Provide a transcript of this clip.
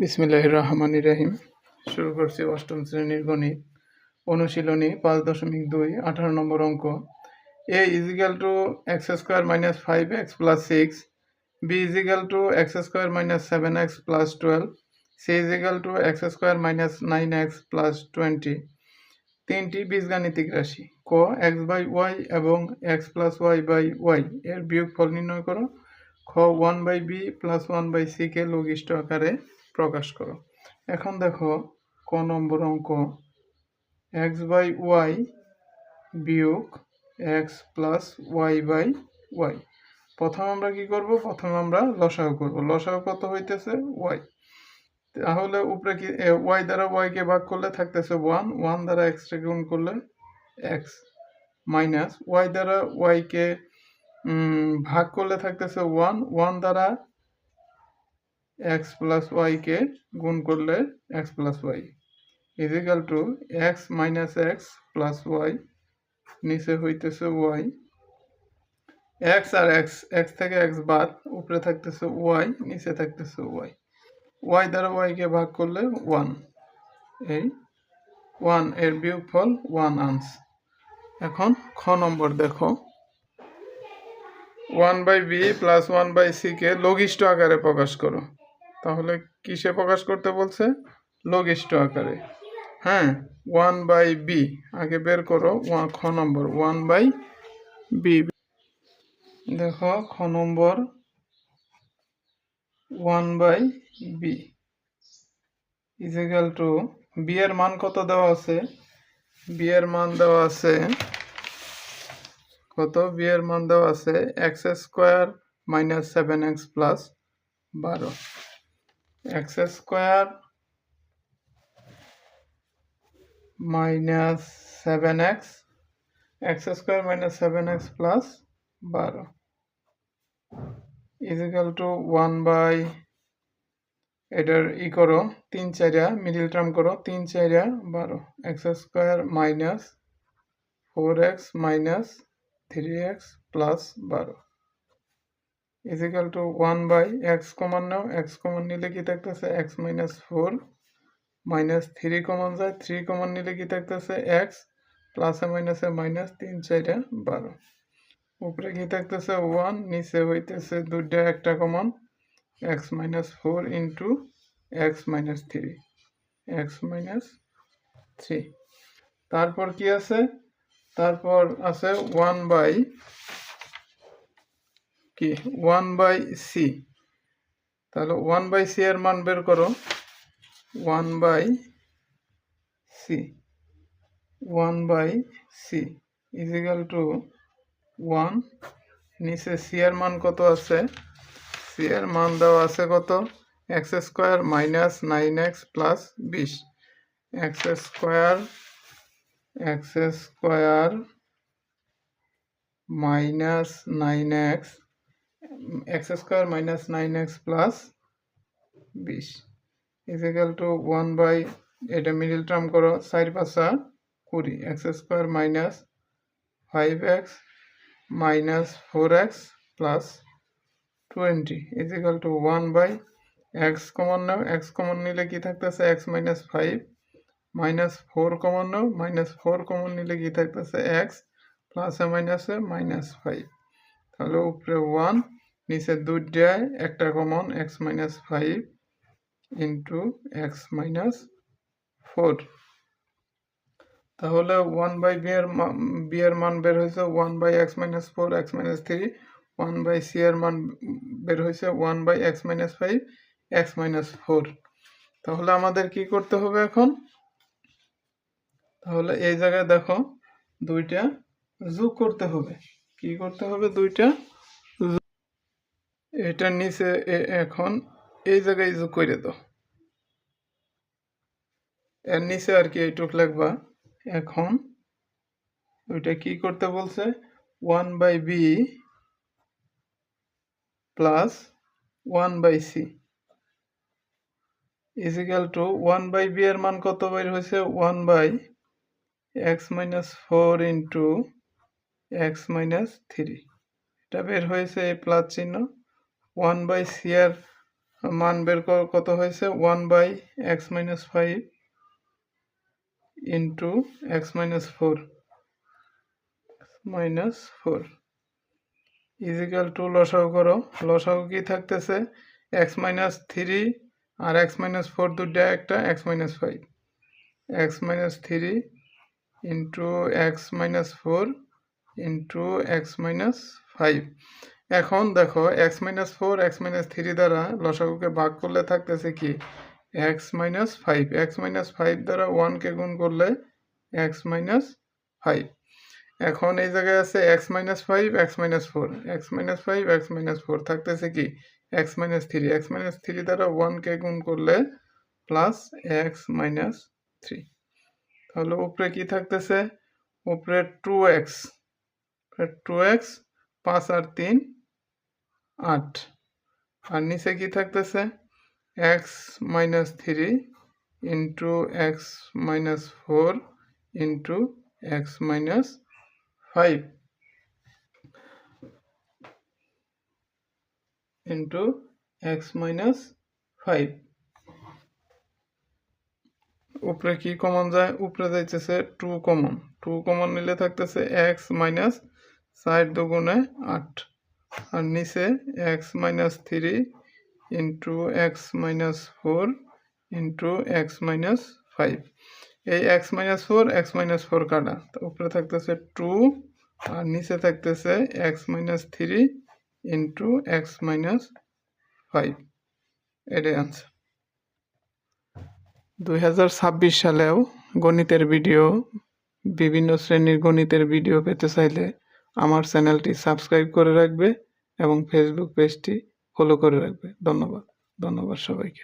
বিসমিল্লাহির রহমানির রহিম। শুরু করছি অষ্টম শ্রেণীর গণিত অনুশীলনী 5.2 18 নম্বর অঙ্ক। a is equal to x square minus 5x plus 6, b is equal to x square minus 7x plus 12, c is equal to x square minus 9x plus 20 তিনটি বীজগাণিতিক রাশি। ক এক্স বাই ওয়াই এবং x plus y by y এর বিয়োগফল নির্ণয় করো। খ 1/b প্লাস 1/c কে লঘিষ্ঠ আকারে প্রকাশ করো। এখন দেখো ক নম্বর অঙ্ক, এক্স বাই ওয়াই বিয়োগ x plus y by y. প্রথম আমরা কি করব? প্রথমে আমরা লসাগু করব। লসাগু কত হইতেছে? ওয়াই। তাহলে উপরে কি ওয়াই দ্বারা ওয়াই কে ভাগ করলে থাকতেছে 1, 1 দ্বারা এক্স কে গুণ করলে এক্স, মাইনাস ওয়াই দ্বারা ওয়াই কে ভাগ করলে থাকতেছে 1, 1 দ্বারা এক্স প্লাস ওয়াই কে গুণ করলে x plus y is equal to x minus x plus y, নিচে হইতেছে ওয়াই। এক্স আর এক্স, এক্স থেকে এক্স বাদ, উপরে থাকতেছে ওয়াই, নিচে থাকতেছে ওয়াই। ওয়াই দ্বারা ওয়াই কে ভাগ করলে 1, এই 1 এর বিয়োগফল 1 আনস। এখন খ নম্বর দেখো, 1/b প্লাস 1/c কে লঘিষ্ঠ আকারে প্রকাশ করো। তাহলে কিসে প্রকাশ করতে বলছে? লঘিষ্ঠ আকারে। হ্যাঁ, 1/b আগে বের করো। খ নম্বর 1/b। দেখো খ নম্বর 1/b ইজিক্যাল টু, বি এর মান কত দেওয়া আছে? বি এর মান দেওয়া আছে কত? বি এর মান দেওয়া আছে x square minus 7x plus 12। X square minus 7x, x square minus 7x plus 12 is equal to 1/, এটার করো 3 4 মিডিল টার্ম করো, 3 4 12, x square minus 4x minus 3x plus 12 is equal to 1/x common নাও, এক্স কমন নিলে কি থাকতেছে? X minus 4 minus 3 common যায়, 3 common নিলে কি থাকতেছে? এক্স প্লাসে মাইনাসে মাইনাস, 3 4 12, উপরে কি থাকতেছে? 1, নিচে হইতেছে দুইটা একটা common, x minus 4 into x minus 3, x minus 3। তারপর কি আছে? তারপর আছে 1/c। তাহলে 1/c এর মান বের করো। 1/c ইজিক্যাল টু 1, নিচে c এর মান কত আছে? c এর মান দেওয়া আছে কত? X square minus 9x plus 20, X square minus 9x, X square minus 9x plus 20 equal to 1/, এটা মিডিল টার্ম করো, 4 5 20, X square minus 5x minus 4x plus 20 equal to 1/x common নাও, এক্স কমন নিলে কি থাকতেছে? X minus 5 minus 4 common নাও, minus 4 common নিলে কি থাকতেছে? এক্স প্লাসে মাইনাসে মাইনাস 5। তাহলে উপরে 1, নিচে দুইটায় একটা common, x minus 5 into x minus 4। তাহলে 1/b এর মান বের হয়েছে 1/x minus 4, x minus 3, 1/c এর মান বের হয়েছে 1/x মাইনাস 5, এক্স মাইনাস 4। তাহলে আমাদের কি করতে হবে এখন? তাহলে এই জায়গায় দেখো দুইটা যোগ করতে হবে। কি করতে হবে? দুইটা, এটা নিচে এখন এই জায়গায় যোগ করে দাও, এর নিচে আর কি এইটুক লাগবা। এখন ওইটা কি করতে বলছে? 1/b plus 1/c is equal two 1/b এর মান কত বের হয়েছে? 1/x minus 4 into x minus 3, এটা বের হয়েছে এই প্লাস চিহ্ন। 1/c এর মান বের কত হয়েছে 1/x-5 into x-4 is equal two লসাগু করো। লসাগু কি থাকতেছে x-3 আর x-4 দুইটা একটা x-5 x-3 into x-4 into x-5। এখন দেখো x-4 x-3 দ্বারা লসাগুকে ভাগ করলে থাকতেছে কি x-5 x-5 দ্বারা 1 কে গুণ করলে x-5। এখন এই জায়গায় আছে x-5 x-4 x-5 x-4 থাকতেছে কি x-3 x-3 দ্বারা 1 কে গুণ করলে প্লাস x-3। তাহলে উপরে কি থাকতেছে উপরে 2x 5 আর 3 8 আর নিচে কি থাকতেছে x-3 into x-4 into x-5 into x-5। উপরে কি কমন যায় উপরে যাইতেছে 2 কমন নিলে থাকতেছে x-4 দুগুণে 8 আর নিচে x-3 into x-4 into x-5। এই x-4 কাটা উপরে থাকতেছে 2 আর নিচে থাকতেছে x-3 ইন্টু x-5। এটাই আনসার। 2026 সালেও গণিতের ভিডিও বিভিন্ন শ্রেণীর গণিতের ভিডিও পেতে চাইলে আমার চ্যানেলটি সাবস্ক্রাইব করে রাখবে এবং ফেসবুক পেজটি ফলো করে রাখবে। ধন্যবাদ সবাইকে।